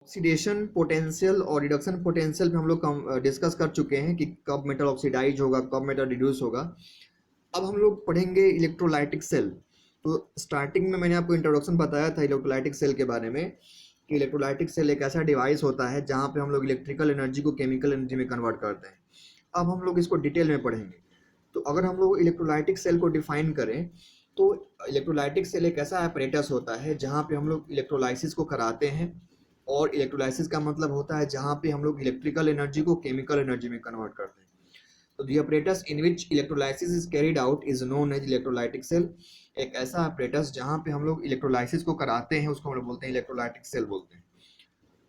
Oxidation potential और reduction potential पे हम लोग डिस्कस कर चुके हैं कि कब मेटल ऑक्सीडाइज होगा, कब मेटल रिड्यूस होगा। अब हम लोग पढ़ेंगे इलेक्ट्रोलाइटिक सेल। तो स्टार्टिंग में मैंने आपको इंट्रोडक्शन बताया था इलेक्ट्रोलाइटिक सेल के बारे में कि इलेक्ट्रोलाइटिक सेल एक ऐसा डिवाइस होता है जहाँ पे हम लोग इलेक्ट्रिकल एनर्जी को केमिकल एनर्जी में कन्वर्ट करते हैं। अब हम लोग इसको डिटेल में पढ़ेंगे। तो अगर हम लोग इलेक्ट्रोलाइटिक सेल को डिफाइन करें तो इलेक्ट्रोलाइटिक सेल एक ऐसा apparatus होता है जहाँ पे हम लोग इलेक्ट्रोलाइसिस को कराते हैं। और इलेक्ट्रोलाइसिस का मतलब होता है जहाँ पे हम लोग इलेक्ट्रिकल एनर्जी को केमिकल एनर्जी में कन्वर्ट करते हैं। तो the apparatus in which electrolysis is carried out is known as electrolytic cell। एक ऐसा apparatus जहाँ पे हम लोग इलेक्ट्रोलाइसिस को कराते हैं उसको हम लोग बोलते हैं इलेक्ट्रोलाइटिक सेल बोलते हैं।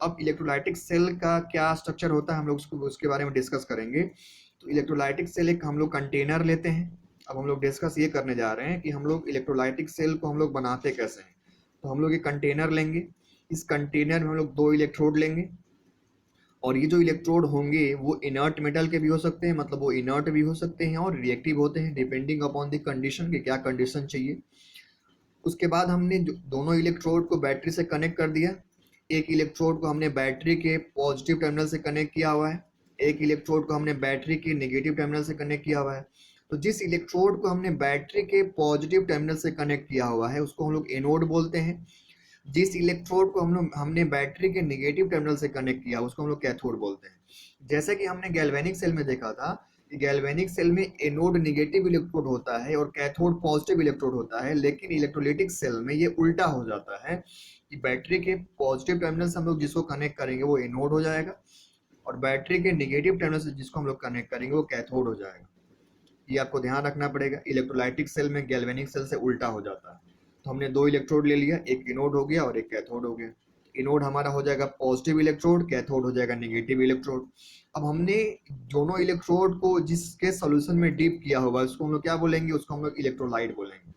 अब इलेक्ट्रोलाइटिक सेल का क्या स्ट्रक्चर होता है हम लोग उसके बारे में डिस्कस करेंगे। तो इलेक्ट्रोलाइटिक सेल एक हम लोग कंटेनर लेते हैं। अब हम लोग डिस्कस ये करने जा रहे हैं कि हम लोग इलेक्ट्रोलाइटिक सेल को हम लोग बनाते कैसे हैं। तो हम लोग एक कंटेनर लेंगे, इस कंटेनर में हम लोग 2 इलेक्ट्रोड लेंगे और ये जो इलेक्ट्रोड होंगे वो इनर्ट मेटल के भी हो सकते हैं, मतलब वो इनर्ट भी हो सकते हैं और रिएक्टिव होते हैं डिपेंडिंग अपॉन द कंडीशन कि क्या कंडीशन चाहिए। उसके बाद हमने दोनों इलेक्ट्रोड को बैटरी से कनेक्ट कर दिया। एक इलेक्ट्रोड को हमने बैटरी के पॉजिटिव टर्मिनल से कनेक्ट किया हुआ है, एक इलेक्ट्रोड को हमने बैटरी के नेगेटिव टर्मिनल से कनेक्ट किया हुआ है। तो जिस इलेक्ट्रोड को हमने बैटरी के पॉजिटिव टर्मिनल से कनेक्ट किया हुआ है उसको हम लोग एनोड बोलते हैं। जिस इलेक्ट्रोड को हमने बैटरी के नेगेटिव टर्मिनल से कनेक्ट किया उसको हम लोग कैथोड बोलते हैं। जैसे कि हमने गैल्वेनिक सेल में देखा था कि गैल्वेनिक सेल में एनोड नेगेटिव इलेक्ट्रोड होता है और कैथोड पॉजिटिव इलेक्ट्रोड होता है, लेकिन इलेक्ट्रोलाइटिक सेल में ये उल्टा हो जाता है कि बैटरी के पॉजिटिव टर्मिनल से हम लोग जिसको कनेक्ट करेंगे वो एनोड हो जाएगा और बैटरी के नेगेटिव टर्मिनल से जिसको हम लोग कनेक्ट करेंगे वो कैथोड हो जाएगा। ये आपको ध्यान रखना पड़ेगा, इलेक्ट्रोलाइटिक सेल में गैल्वेनिक सेल से उल्टा हो जाता है। तो हमने 2 इलेक्ट्रोड ले लिया, एक एनोड हो गया और एक कैथोड हो गया। एनोड हमारा हो जाएगा पॉजिटिव इलेक्ट्रोड, कैथोड हो जाएगा नेगेटिव इलेक्ट्रोड। अब हमने दोनों इलेक्ट्रोड को जिसके सॉल्यूशन में डीप किया होगा उसको हम लोग क्या बोलेंगे, उसको हम लोग इलेक्ट्रोलाइट बोलेंगे।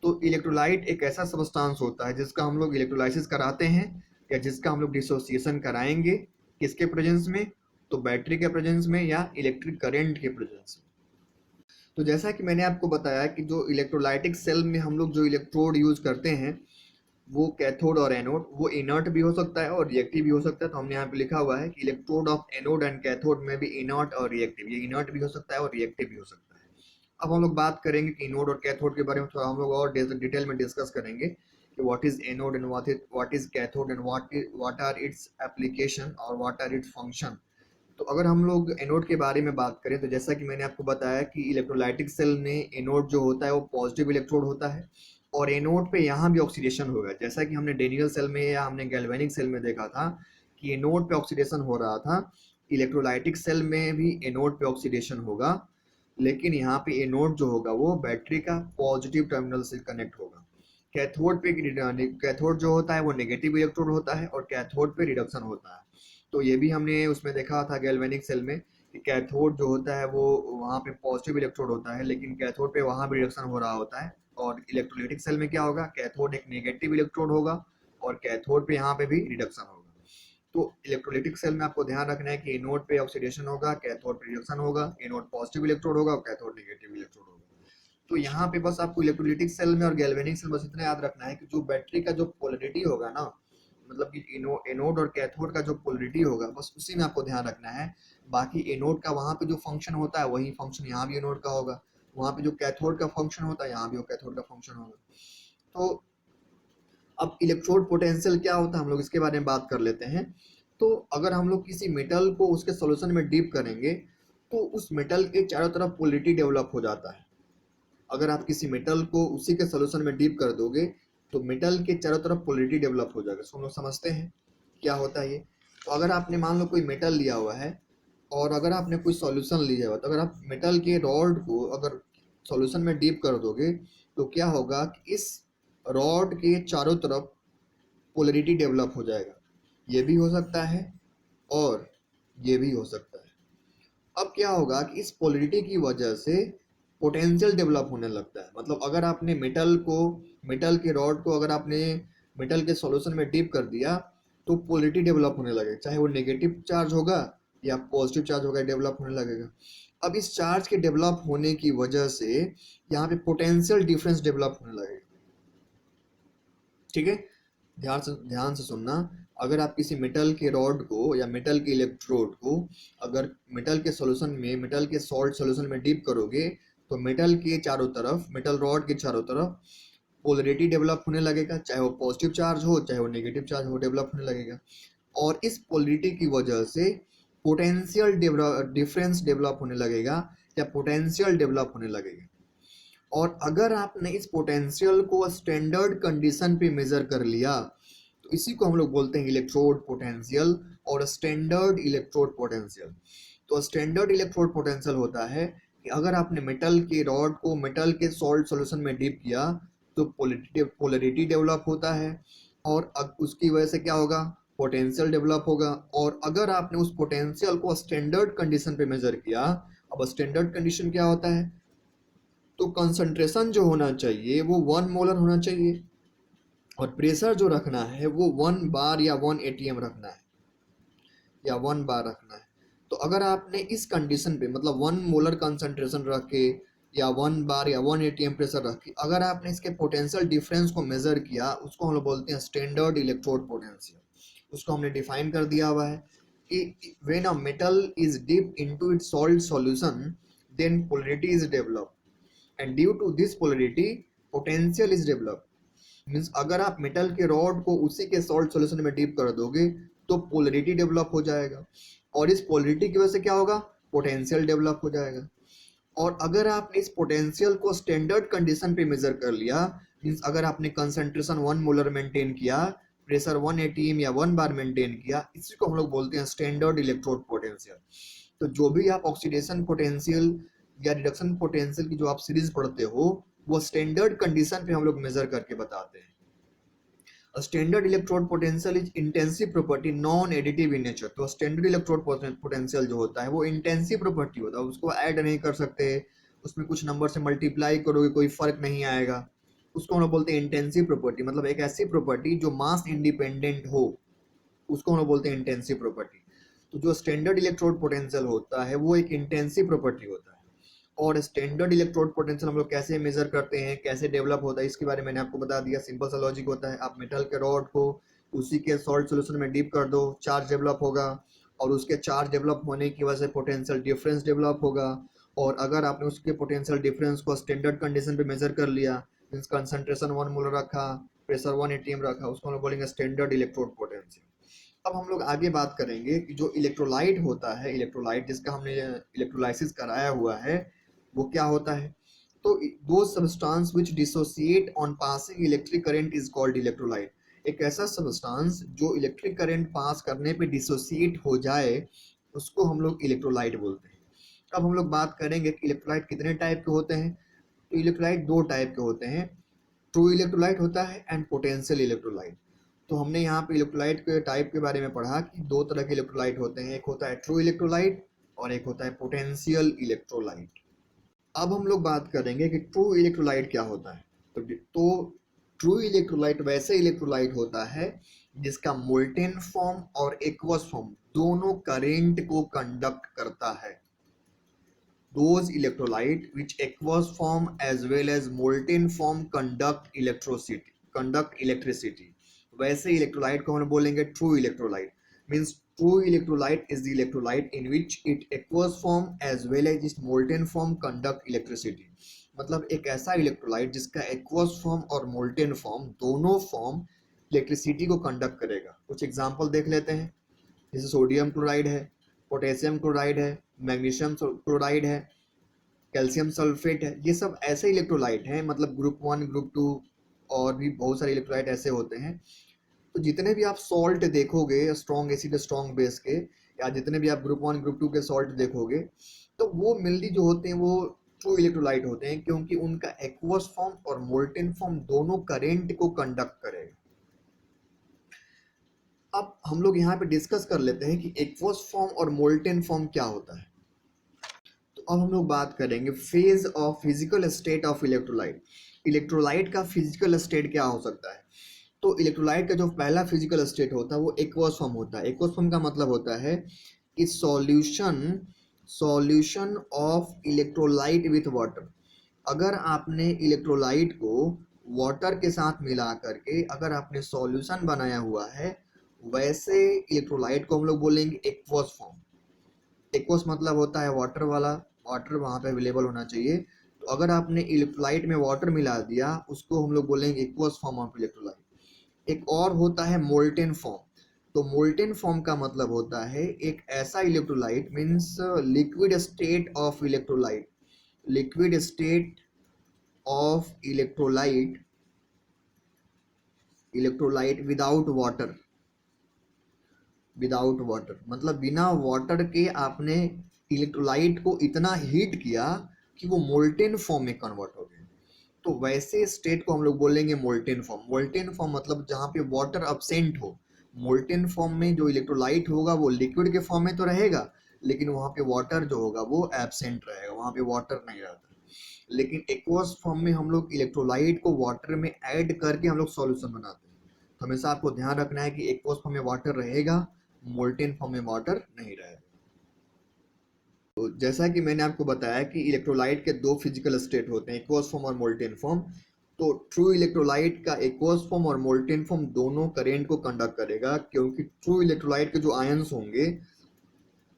तो इलेक्ट्रोलाइट एक ऐसा सब्सटेंस होता है जिसका हम लोग इलेक्ट्रोलाइसिस कराते हैं या जिसका हम लोग डिसोसिएशन कराएंगे, किसके प्रेजेंस में, तो बैटरी के प्रेजेंस में या इलेक्ट्रिक करंट के प्रेजेंस में। तो जैसा कि मैंने आपको बताया कि जो इलेक्ट्रोलाइटिक सेल में हम लोग जो इलेक्ट्रोड यूज करते हैं वो कैथोड और एनोड, वो इनर्ट भी हो सकता है और रिएक्टिव भी हो सकता है। तो हमने यहाँ पे लिखा हुआ है कि electrode of anode and cathode में भी इनर्ट और रिएक्टिव, ये इनर्ट भी हो सकता है और रिएक्टिव भी हो सकता है। अब हम लोग बात करेंगे कि एनोड और कैथोड के बारे में थोड़ा हम लोग और डिटेल में डिस्कस करेंगे कि what is anode and what is cathode and what are its application और व्हाट आर इट्स फंक्शन। तो अगर हम लोग एनोड के बारे में बात करें तो जैसा कि मैंने आपको बताया कि इलेक्ट्रोलाइटिक सेल में एनोड जो होता है वो पॉजिटिव इलेक्ट्रोड होता है और एनोड पे यहाँ भी ऑक्सीडेशन होगा। जैसा कि हमने डेनियल सेल में या हमने गैल्वेनिक सेल में देखा था कि एनोड पे ऑक्सीडेशन हो रहा था, इलेक्ट्रोलाइटिक सेल में भी एनोड पे ऑक्सीडेशन होगा, लेकिन यहाँ पे एनोड जो होगा वो बैटरी का पॉजिटिव टर्मिनल से कनेक्ट होगा। कैथोड पे कैथोड जो होता है वो नेगेटिव इलेक्ट्रोड होता है और कैथोड पे रिडक्शन होता है। तो ये भी हमने उसमें देखा था गैल्वेनिक सेल में कि कैथोड जो होता है वो वहाँ पे पॉजिटिव इलेक्ट्रोड होता है लेकिन कैथोड पे वहाँ भी रिडक्शन हो रहा होता है। और इलेक्ट्रोलाइटिक सेल में क्या होगा, कैथोड एक नेगेटिव इलेक्ट्रोड होगा और कैथोड पे यहाँ पे भी रिडक्शन होगा। तो इलेक्ट्रोलाइटिक सेल में आपको ध्यान रखना है कि एनोड पे ऑक्सीडेशन होगा, कैथोड पे रिडक्शन होगा, एनोड पॉजिटिव इलेक्ट्रोड होगा और कैथोड नेगेटिव इलेक्ट्रोड होगा। तो यहाँ पे बस आपको इलेक्ट्रोलाइटिक सेल में और गैल्वेनिक सेल बस इतना याद रखना है कि जो बैटरी का जो पोलरिटी होगा ना, मतलब कि एनोड और कैथोड का जो पोलरिटी होगा बस उसी में आपको ध्यान रखना है। बाकी एनोड का वहाँ पे जो फंक्शन होता है वही फंक्शन यहाँ भी एनोड का होगा, वहाँ पे जो कैथोड का फंक्शन होता है यहाँ भी वो कैथोड का फंक्शन होगा। तो अब इलेक्ट्रोड पोटेंशियल क्या होता है हम लोग इसके बारे में बात कर लेते हैं। तो अगर हम लोग किसी मेटल को उसके सॉल्यूशन में डीप करेंगे तो उस मेटल के चारों तरफ पोलरिटी डेवलप हो जाता है। अगर आप किसी मेटल को उसी के सॉल्यूशन में डीप कर दोगे तो मेटल के चारों तरफ पोलरिटी डेवलप हो जाएगा। सो हम लोग समझते हैं क्या होता है ये। तो अगर आपने मान लो कोई मेटल लिया हुआ है और अगर आपने कोई सॉल्यूशन लिया हुआ तो अगर आप मेटल के रॉड को अगर सॉल्यूशन में डीप कर दोगे तो क्या होगा कि इस रॉड के चारों तरफ पोलरिटी डेवलप हो जाएगा। ये भी हो सकता है और ये भी हो सकता है। अब क्या होगा कि इस पोलरिटी की वजह से पोटेंशियल डेवलप होने लगता है। मतलब अगर आपने मेटल के रॉड को अगर आपने मेटल के सॉल्यूशन में डीप कर दिया तो पोलरिटी डेवलप होने लगेगा, चाहे वो नेगेटिव चार्ज होगा या पॉजिटिव चार्ज होगा, डेवलप होने लगेगा। अब इस चार्ज के डेवलप होने की वजह से यहाँ पे पोटेंशियल डिफरेंस डेवलप होने लगेगा। ठीक है, ध्यान से सुनना। अगर आप किसी मेटल के रॉड को या मेटल के इलेक्ट्रोड को अगर मेटल के सॉल्यूशन में, मेटल के सॉल्ट सॉल्यूशन में डीप करोगे, तो मेटल के चारों तरफ, मेटल रॉड के चारों तरफ पोलरिटी डेवलप होने लगेगा, चाहे वो पॉजिटिव चार्ज हो चाहे वो नेगेटिव चार्ज हो, डेवलप होने लगेगा। और इस पोलरिटी की वजह से पोटेंशियल डिफरेंस डेवलप होने लगेगा या पोटेंशियल डेवलप होने लगेगा। और अगर आपने इस पोटेंशियल को स्टैंडर्ड कंडीशन पे मेजर कर लिया, तो इसी को हम लोग बोलते हैं इलेक्ट्रोड पोटेंशियल और स्टैंडर्ड इलेक्ट्रोड पोटेंशियल। तो स्टैंडर्ड इलेक्ट्रोड पोटेंशियल होता है कि अगर आपने मेटल के रॉड को मेटल के सॉल्ट सॉल्यूशन में डीप किया तो पोलरिटी डेवलप होता है, और उसकी वजह से क्या होगा, पोटेंशियल डेवलप होगा। और अगर आपने उस पोटेंशियल को स्टैंडर्ड कंडीशन पे मेजर किया, अब स्टैंडर्ड कंडीशन क्या होता है, तो कंसंट्रेशन जो होना चाहिए वो 1 मोलर होना चाहिए, और प्रेशर जो रखना है वो 1 बार या 1 एटीएम रखना है, या 1 बार रखना है। तो अगर आपने इस कंडीशन पे मतलब 1 मोलर कंसंट्रेशन रख के या 1 बार या 1 एटीएम प्रेशर रख के अगर आपने इसके पोटेंशियल डिफरेंस को मेजर किया, उसको हम लोग बोलते हैं स्टैंडर्ड इलेक्ट्रोड पोटेंशियल। उसको हमने डिफाइन कर दिया हुआ है कि when a metal is dip into its salt solution then polarity is developed and due to this polarity potential is developed. Means अगर आप मेटल के रॉड को उसी के सॉल्ट सॉल्यूशन में डीप कर दोगे तो पोलरिटी डेवलप हो जाएगा, और इस पोलरिटी की वजह से क्या होगा, पोटेंशियल डेवलप हो जाएगा। और अगर आपने इस पोटेंशियल को स्टैंडर्ड कंडीशन पे मेजर कर लिया, मीन्स अगर आपने कंसंट्रेशन 1 मोलर मेंटेन किया, प्रेशर 1 एटीएम या 1 बार मेंटेन किया, इसी को हम लोग बोलते हैं स्टैंडर्ड इलेक्ट्रोड पोटेंशियल। तो जो भी आप ऑक्सीडेशन पोटेंशियल या रिडक्शन पोटेंशियल की जो आप सीरीज पढ़ते हो, वो स्टैंडर्ड कंडीशन पे हम लोग मेजर करके बताते हैं। Standard electrode potential is intensive property non additive in nature. तो स्टैंडर्ड इलेक्ट्रोड पोटेंशियल जो होता है वो इंटेंसिव प्रॉपर्टी होता है, उसको ऐड नहीं कर सकते, उसमें कुछ नंबर से मल्टीप्लाई करोगे कोई फर्क नहीं आएगा, उसको हम लोग बोलते हैं इंटेंसिव प्रॉपर्टी। मतलब एक ऐसी प्रॉपर्टी जो मास इंडिपेंडेंट हो, उसको हम लोग बोलते हैं इंटेंसिव प्रॉपर्टी। तो जो स्टैंडर्ड इलेक्ट्रोड पोटेंशियल होता है वो एक इंटेंसिव प्रॉपर्टी होता है। और स्टैंडर्ड इलेक्ट्रोड पोटेंशियल हम लोग कैसे मेजर करते हैं, कैसे डेवलप होता है, इसके बारे में मैंने आपको बता दिया। सिंपल सा लॉजिक होता है, आप मेटल के रॉड को उसी के सॉल्ट सॉल्यूशन में डीप कर दो, चार्ज डेवलप होगा, और उसके चार्ज डेवलप होने की वजह से पोटेंशियल डिफरेंस डेवलप होगा। और अगर आपने उसके पोटेंशियल डिफरेंस को स्टैंडर्ड कंडीशन पे मेजर कर लिया, मीन्स कंसंट्रेशन 1 मोलर रखा, प्रेशर 1 एटीएम रखा, उसको हम लोग बोलेंगे स्टैंडर्ड इलेक्ट्रोड पोटेंशियल। अब हम लोग आगे बात करेंगे कि जो इलेक्ट्रोलाइट होता है, इलेक्ट्रोलाइट जिसका हमने इलेक्ट्रोलाइसिस कराया हुआ है, वो क्या होता है। तो दो substance which dissociate on passing electric current is called electrolyte. एक ऐसा सब्सटेंस जो इलेक्ट्रिक करंट पास करने पे डिसोसिएट हो जाए, उसको हम लोग इलेक्ट्रोलाइट बोलते हैं। अब हम लोग बात करेंगे कि इलेक्ट्रोलाइट कितने टाइप के होते हैं। तो इलेक्ट्रोलाइट 2 टाइप के होते हैं, ट्रू इलेक्ट्रोलाइट होता है एंड पोटेंशियल इलेक्ट्रोलाइट। तो हमने यहाँ पे इलेक्ट्रोलाइट के टाइप के बारे में पढ़ा कि 2 तरह के इलेक्ट्रोलाइट होते हैं, एक होता है ट्रू इलेक्ट्रोलाइट और एक होता है पोटेंशियल इलेक्ट्रोलाइट। अब हम लोग बात करेंगे कि ट्रू इलेक्ट्रोलाइट क्या होता है। तो ट्रू इलेक्ट्रोलाइट वैसे इलेक्ट्रोलाइट होता है जिसका मोल्टेन फॉर्म और एक्वस फॉर्म दोनों करंट को कंडक्ट करता है। Those electrolyte which aqueous form as well as molten form conduct electricity. वैसे इलेक्ट्रोलाइट को हम बोलेंगे true electrolyte. Means true electrolyte is the electrolyte in which it aqueous form as well as its molten form conduct electricity. मतलब एक ऐसा electrolyte जिसका aqueous form और molten form दोनों फॉर्म इलेक्ट्रिसिटी को कंडक्ट करेगा। कुछ एग्जाम्पल देख लेते हैं, जैसे सोडियम क्लोराइड है, पोटेशियम क्लोराइड है, मैग्नीशियम क्लोराइड है, कैल्शियम सल्फेट है। ये सब ऐसे इलेक्ट्रोलाइट हैं, मतलब ग्रुप 1 ग्रुप 2 और भी बहुत सारे इलेक्ट्रोलाइट ऐसे होते हैं। तो जितने भी आप सॉल्ट देखोगे स्ट्रॉन्ग एसिड स्ट्रॉन्ग बेस के, या जितने भी आप ग्रुप 1 ग्रुप 2 के सॉल्ट देखोगे, तो वो मिलली जो होते हैं वो ट्रू इलेक्ट्रोलाइट होते हैं, क्योंकि उनका एक्वस फॉर्म और मोल्टेन फॉर्म दोनों करंट को कंडक्ट करेगा। अब हम लोग यहाँ पे डिस्कस कर लेते हैं कि एक्वस फॉर्म और मोल्टेन फॉर्म क्या होता है। तो अब हम लोग बात करेंगे phase of physical state of electrolyte. Electrolyte का फिजिकल स्टेट क्या हो सकता है। तो इलेक्ट्रोलाइट का जो पहला फिजिकल स्टेट होता है वो एक्वस फॉर्म होता है। एक्वस फॉर्म का मतलब होता है कि solution of electrolyte with water. अगर आपने इलेक्ट्रोलाइट को वाटर के साथ मिला करके अगर आपने सॉल्यूशन बनाया हुआ है, वैसे इलेक्ट्रोलाइट को हम लोग बोलेंगे एक्वस फॉर्म। एक्वस मतलब होता है वाटर वाला, वाटर वहाँ पे अवेलेबल होना चाहिए। तो अगर आपने इलेक्ट्रोलाइट में वाटर मिला दिया उसको हम लोग बोलेंगे एक्वस फॉर्म ऑफ इलेक्ट्रोलाइट। एक और होता है मोल्टेन फॉर्म। तो मोल्टेन फॉर्म का मतलब होता है एक ऐसा electrolyte, means liquid state of electrolyte, liquid state of electrolyte, electrolyte without water, without water मतलब बिना वाटर के आपने इलेक्ट्रोलाइट को इतना हीट किया कि वो मोल्टेन फॉर्म में कन्वर्ट हो गया। तो वैसे स्टेट को हम लोग बोलेंगे मोल्टेन फॉर्म। मोल्टेन फॉर्म मतलब जहाँ पे वाटर अब्सेंट हो। मोल्टेन फॉर्म में जो इलेक्ट्रोलाइट होगा वो लिक्विड के फॉर्म में तो रहेगा, लेकिन वहाँ पे वाटर जो होगा वो एब्सेंट रहेगा, वहाँ पे वाटर नहीं रहता। लेकिन एक्वस फॉर्म में हम लोग इलेक्ट्रोलाइट को वाटर में ऐड करके हम लोग सॉल्यूशन बनाते हैं। तो हमेशा आपको ध्यान रखना है कि एक्वस फॉर्म में वाटर रहेगा, मोल्टेन फॉर्म में वाटर नहीं रहेगा। तो जैसा कि मैंने आपको बताया कि इलेक्ट्रोलाइट के दो फिजिकल स्टेट होते हैं, एक्वस फॉर्म और मोल्टेन फॉर्म। तो ट्रू इलेक्ट्रोलाइट का एक्वस फॉर्म और मोल्टेन फॉर्म दोनों करंट को कंडक्ट करेगा, क्योंकि ट्रू इलेक्ट्रोलाइट के जो आयंस होंगे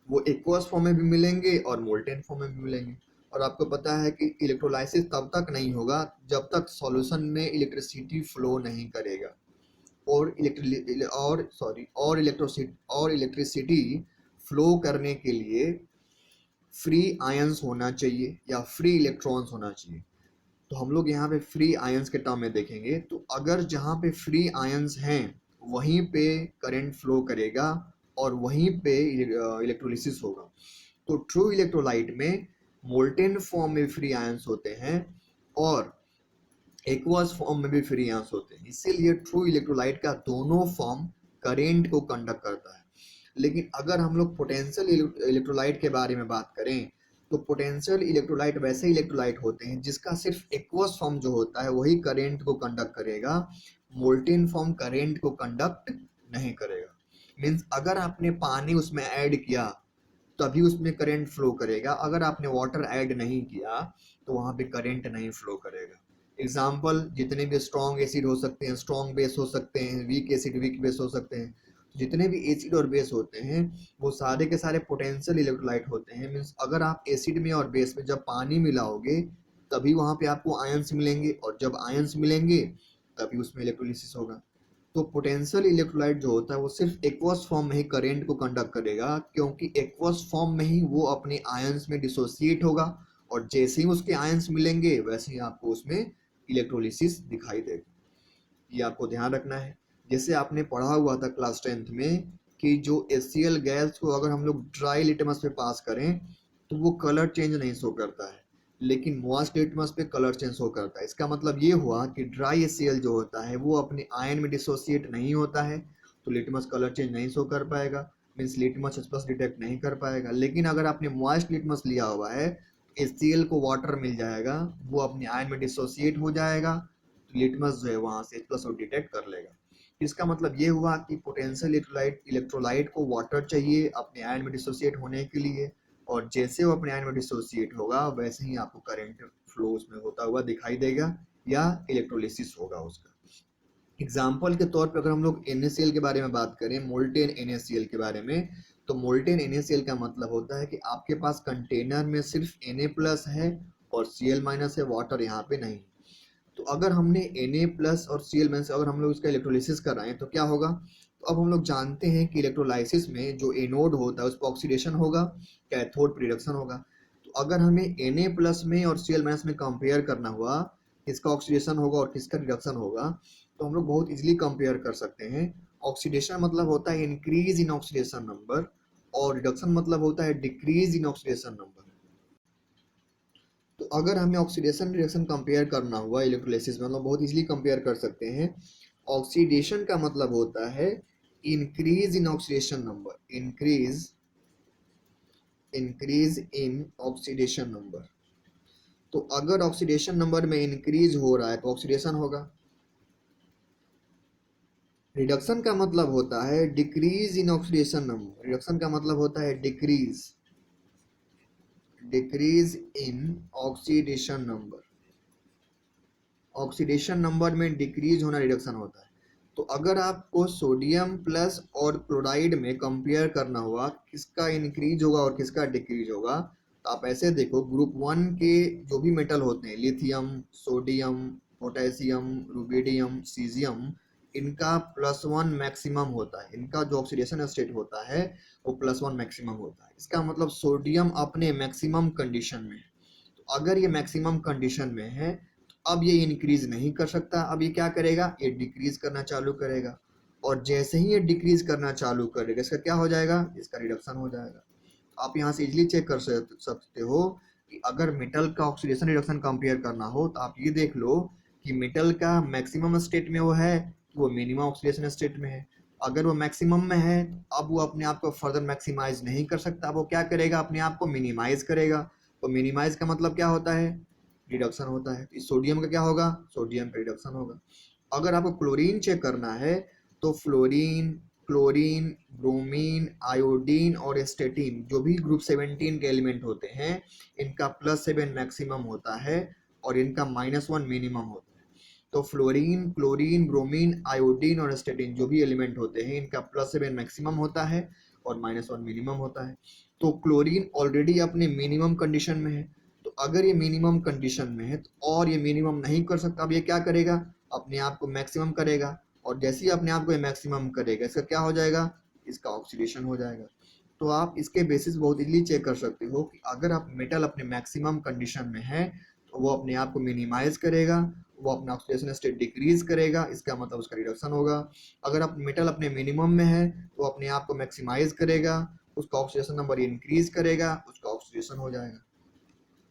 वो एक्वस फॉर्म में भी मिलेंगे और मोल्टेन फॉर्म में भी मिलेंगे। और आपको पता है कि इलेक्ट्रोलाइसिस तब तक नहीं होगा जब तक सॉल्यूशन में इलेक्ट्रिसिटी फ्लो नहीं करेगा। और इलेक्ट्रिसिटी फ्लो करने के लिए फ्री आयंस होना चाहिए या फ्री इलेक्ट्रॉन्स होना चाहिए। तो हम लोग यहाँ पे फ्री आयंस के टर्म में देखेंगे। तो अगर जहाँ पे फ्री आयंस हैं वहीं पे करंट फ्लो करेगा और वहीं पे इलेक्ट्रोलिसिस होगा। तो ट्रू इलेक्ट्रोलाइट में मोल्टेन फॉर्म में फ्री आयंस होते हैं और एक्वस फॉर्म में भी फ्री आयंस होते हैं, इसीलिए ट्रू इलेक्ट्रोलाइट का दोनों फॉर्म करेंट को कंडक्ट करता है। लेकिन अगर हम लोग पोटेंशियल इलेक्ट्रोलाइट के बारे में बात करें तो पोटेंशियल इलेक्ट्रोलाइट वैसे इलेक्ट्रोलाइट होते हैं जिसका सिर्फ एक्वस फॉर्म जो होता है वही करेंट को कंडक्ट करेगा, मोल्टेन फॉर्म करेंट को कंडक्ट नहीं करेगा। मीन्स अगर आपने पानी उसमें ऐड किया तभी उसमें करंट फ्लो करेगा, अगर आपने वाटर ऐड नहीं किया तो वहां पे करंट नहीं फ्लो करेगा। एग्जाम्पल, जितने भी स्ट्रॉन्ग एसिड हो सकते हैं, स्ट्रॉन्ग बेस हो सकते हैं, वीक एसिड वीक बेस हो सकते हैं, जितने भी एसिड और बेस होते हैं वो सारे के सारे पोटेंशियल इलेक्ट्रोलाइट होते हैं। मीन्स अगर आप एसिड में और बेस में जब पानी मिलाओगे तभी वहां पे आपको आयंस मिलेंगे, और जब आयंस मिलेंगे तभी उसमें इलेक्ट्रोलिसिस होगा। तो पोटेंशियल इलेक्ट्रोलाइट जो होता है वो सिर्फ एक्वस फॉर्म में ही करंट को कंडक्ट करेगा, क्योंकि एक्वस फॉर्म में ही वो अपने आयंस में डिसोसिएट होगा, और जैसे ही उसके आयंस मिलेंगे वैसे ही आपको उसमें इलेक्ट्रोलिसिस दिखाई देगा। ये आपको ध्यान रखना है। जैसे आपने पढ़ा हुआ था क्लास 10th में कि जो HCl गैस को अगर हम लोग ड्राई लिटमस पे पास करें तो वो कलर चेंज नहीं शो करता है, लेकिन मॉइस्ट लिटमस पे कलर चेंज शो करता है। इसका मतलब ये हुआ कि ड्राई HCl जो होता है वो अपने आयन में डिसोसिएट नहीं होता है, तो लिटमस कलर चेंज नहीं शो कर पाएगा, मीन्स लिटमस स्पष्ट डिटेक्ट नहीं कर पाएगा। लेकिन अगर आपने मॉइस्ट लिटमस लिया हुआ है HCl को वाटर मिल जाएगा, वो अपने आयन में डिसोसिएट हो जाएगा, तो लिटमस जो है वहां से प्लस और डिटेक्ट कर लेगा। इसका मतलब ये हुआ कि पोटेंशियल इलेक्ट्रोलाइट को वाटर चाहिए अपने आयन में डिसोसिएट होने के लिए, और जैसे वो अपने आयन में डिसोसिएट होगा वैसे ही आपको करंट फ्लो उसमें होता हुआ दिखाई देगा या इलेक्ट्रोलिसिस होगा उसका। एग्जाम्पल के तौर पर अगर हम लोग NaCl के बारे में बात करें, मोल्टेन NaCl के बारे में, तो मोल्टेन NaCl का मतलब होता है कि आपके पास कंटेनर में सिर्फ Na प्लस है और Cl माइनस है, वाटर यहाँ पे नहीं। तो अगर हमने Na प्लस और Cl माइनस अगर हम लोग इसका इलेक्ट्रोलिसिस कर रहे हैं तो क्या होगा। तो अब हम लोग जानते हैं कि इलेक्ट्रोलाइसिस में जो एनोड होता है उस पर ऑक्सीडेशन होगा, कैथोड पर रिडक्शन होगा। तो अगर हमें Na प्लस में और Cl माइनस में कंपेयर करना हुआ किसका ऑक्सीडेशन होगा और किसका रिडक्शन होगा, तो हम लोग बहुत इजीली कंपेयर कर सकते हैं। ऑक्सीडेशन मतलब होता है इंक्रीज इन ऑक्सीडेशन नंबर, और रिडक्शन मतलब होता है डिक्रीज इन ऑक्सीडेशन नंबर। तो अगर हमें ऑक्सीडेशन रिडक्शन कंपेयर करना हुआ इलेक्ट्रोलाइसिस में, हम लोग बहुत इजीली कंपेयर कर सकते हैं। ऑक्सीडेशन का मतलब होता है increase in oxidation number, increase in oxidation number. तो अगर ऑक्सीडेशन नंबर में इंक्रीज हो रहा है तो ऑक्सीडेशन होगा। रिडक्शन का मतलब होता है decrease in oxidation number, reduction का मतलब होता है decrease in oxidation number. Oxidation number में डिक्रीज होना रिडक्शन होता है। तो अगर आपको सोडियम प्लस और क्लोराइड में कंपेयर करना हुआ किसका इंक्रीज होगा और किसका डिक्रीज होगा, तो आप ऐसे देखो, ग्रुप 1 के जो भी मेटल होते हैं, lithium, sodium, potassium, rubidium, caesium, इनका +1 मैक्सिमम होता है। इनका जो ऑक्सीडेशन स्टेट होता है वो +1 मैक्सिमम होता है। इसका मतलब सोडियम अपने मैक्सिमम कंडीशन में है। तो अगर ये मैक्सिमम कंडीशन में है तो अब ये इंक्रीज नहीं कर सकता। अब ये क्या करेगा, ये डिक्रीज करना चालू करेगा, और जैसे ही ये डिक्रीज करना चालू करेगा इसका क्या हो जाएगा, इसका रिडक्शन हो जाएगा। आप यहाँ से इजिली चेक कर सकते हो कि अगर मेटल का ऑक्सीडेशन रिडक्शन कंपेयर करना हो तो आप ये देख लो कि मेटल का मैक्सिमम स्टेट में वो है कि वो मिनिमम ऑक्सीडेशन स्टेट में है। अगर वो मैक्सिमम में है अब वो अपने आप को फर्दर मैक्सिमाइज नहीं कर सकता, वो क्या करेगा, अपने आप को मिनिमाइज करेगा। तो मिनिमाइज का मतलब क्या होता है, रिडक्शन होता है। इस सोडियम का क्या होगा, सोडियम का रिडक्शन होगा। अगर आपको क्लोरीन चेक करना है तो फ्लोरीन, क्लोरीन, ब्रोमीन, आयोडीन और स्टेटिन जो भी ग्रुप 17 के एलिमेंट होते हैं इनका +7 मैक्सिमम होता है और इनका -1 मिनिमम होता है। तो फ्लोरीन, क्लोरीन, ब्रोमीन, आयोडीन और स्टेटिन जो भी एलिमेंट होते हैं इनका +7 मैक्सिमम होता है और -1 मिनिमम होता है। तो क्लोरीन ऑलरेडी अपने मिनिमम कंडीशन में है, तो अगर ये मिनिमम कंडीशन में है तो और ये मिनिमम नहीं कर सकता, अब ये क्या करेगा, अपने आप को मैक्सिमम करेगा, और जैसे ही अपने आप को ये मैक्सिमम करेगा इसका क्या हो जाएगा, इसका ऑक्सीडेशन हो जाएगा। तो आप इसके बेसिस बहुत इजीली चेक कर सकते हो कि अगर आप मेटल अपने मैक्सिमम कंडीशन में है तो वो अपने आप को मिनिमाइज करेगा, वो अपना ऑक्सीडेशन स्टेट डिक्रीज करेगा, इसका मतलब उसका रिडक्शन होगा। अगर आप मेटल अपने मिनिमम में है तो अपने आप को मैक्सिमाइज करेगा, उसका ऑक्सीडेशन नंबर इंक्रीज करेगा, उसका ऑक्सीडेशन हो जाएगा।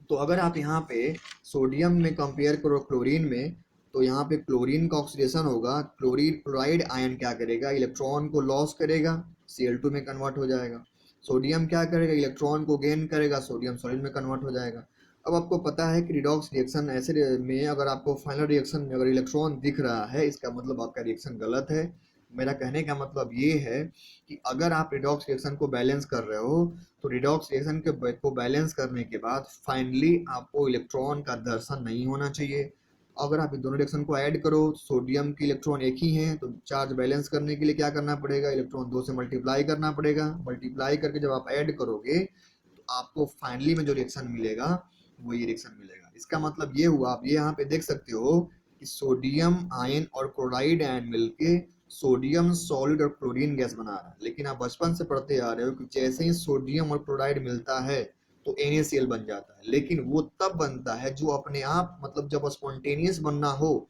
तो अगर आप यहाँ पे सोडियम में कंपेयर करो क्लोरीन में, तो यहाँ पे क्लोरीन का ऑक्सीडेशन होगा, क्लोराइड आयन क्या करेगा, इलेक्ट्रॉन को लॉस करेगा, Cl2 में कन्वर्ट हो जाएगा। सोडियम क्या करेगा, इलेक्ट्रॉन को गेन करेगा, सोडियम सॉलिड में कन्वर्ट हो जाएगा। अब आपको पता है कि रिडॉक्स रिएक्शन ऐसे में अगर आपको फाइनल रिएक्शन में अगर इलेक्ट्रॉन दिख रहा है इसका मतलब आपका रिएक्शन गलत है। मेरा कहने का मतलब ये है कि अगर आप रिडॉक्स रिएक्शन को बैलेंस कर रहे हो तो रिडॉक्स रिएक्शन को बैलेंस करने के बाद फाइनली आपको इलेक्ट्रॉन का दर्शन नहीं होना चाहिए। अगर आप इन दोनों रिएक्शन को ऐड करो, सोडियम के इलेक्ट्रॉन एक ही हैं तो चार्ज बैलेंस करने के लिए क्या करना पड़ेगा, इलेक्ट्रॉन 2 से मल्टीप्लाई करना पड़ेगा। मल्टीप्लाई करके जब आप ऐड करोगे तो आपको फाइनली में जो रिएक्शन मिलेगा वो ये रिएक्शन मिलेगा। इसका मतलब ये हुआ, आप ये यहाँ पे देख सकते हो कि सोडियम आयन और क्लोराइड आयन मिलके सोडियम सॉलिड और क्लोरीन गैस बना रहा है। लेकिन आप बचपन से पढ़ते आ रहे हो कि जैसे ही सोडियम और क्लोराइड मिलता है तो NaCl बन जाता है, लेकिन वो तब बनता है जो अपने आप, मतलब जब स्पॉन्टेनियस बनना हो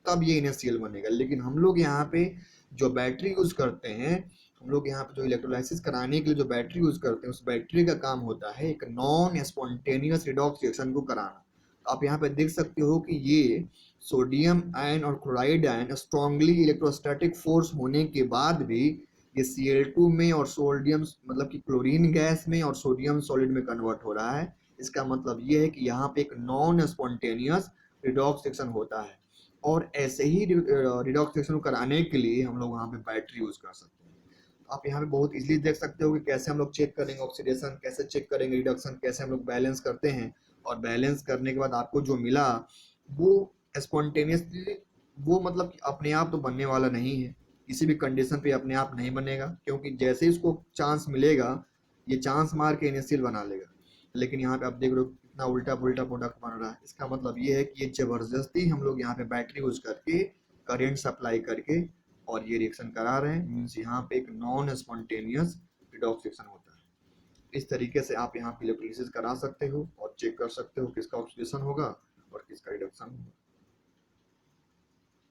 तब ये NaCl बनेगा। लेकिन हम लोग यहाँ पे जो बैटरी यूज करते हैं, हम लोग यहाँ पे जो इलेक्ट्रोलाइसिस कराने के लिए जो बैटरी यूज करते हैं उस बैटरी का काम होता है एक नॉन स्पॉन्टेनियस रिडॉक्स रिएक्शन को कराना। आप यहाँ पे देख सकते हो कि ये सोडियम आयन और chloride ion strongly electrostatic force होने के बाद भी ये Cl2 में और सोडियम मतलब कि क्लोरीन गैस में और सोडियम सॉलिड में कन्वर्ट हो रहा है। इसका मतलब ये है कि यहाँ पे एक नॉन स्पॉन्टेनियस रिडॉक्स रिएक्शन होता है, और ऐसे ही रिडॉक्स रिएक्शन को कराने के लिए हम लोग वहाँ पे बैटरी यूज कर सकते हैं। आप यहाँ पे बहुत इजीली देख सकते हो कि कैसे हम लोग चेक करेंगे ऑक्सीडेशन, कैसे चेक करेंगे रिडक्शन, कैसे हम लोग बैलेंस करते हैं। और बैलेंस करने के बाद आपको जो मिला वो स्पॉन्टेनियसली, वो मतलब कि अपने आप तो बनने वाला नहीं है, किसी भी कंडीशन पे अपने आप नहीं बनेगा, क्योंकि जैसे ही उसको चांस मिलेगा ये चांस मार के NaCl बना लेगा। लेकिन यहाँ पे आप देख रहे हो कितना उल्टा पुल्टा प्रोडक्ट बन रहा है। इसका मतलब ये है कि ये जबरदस्ती हम लोग यहाँ पे बैटरी यूज करके करंट सप्लाई करके और ये रिएक्शन करा रहे हैं। मीन्स यहाँ पे एक नॉन स्पॉन्टेनियस रिडॉक्स रिएक्शन होता है। इस तरीके से आप यहाँ पे इलेक्ट्रोलिसिस करा सकते हो और चेक कर सकते हो किसका ऑक्सीडेशन होगा और किसका रिडक्शन होगा।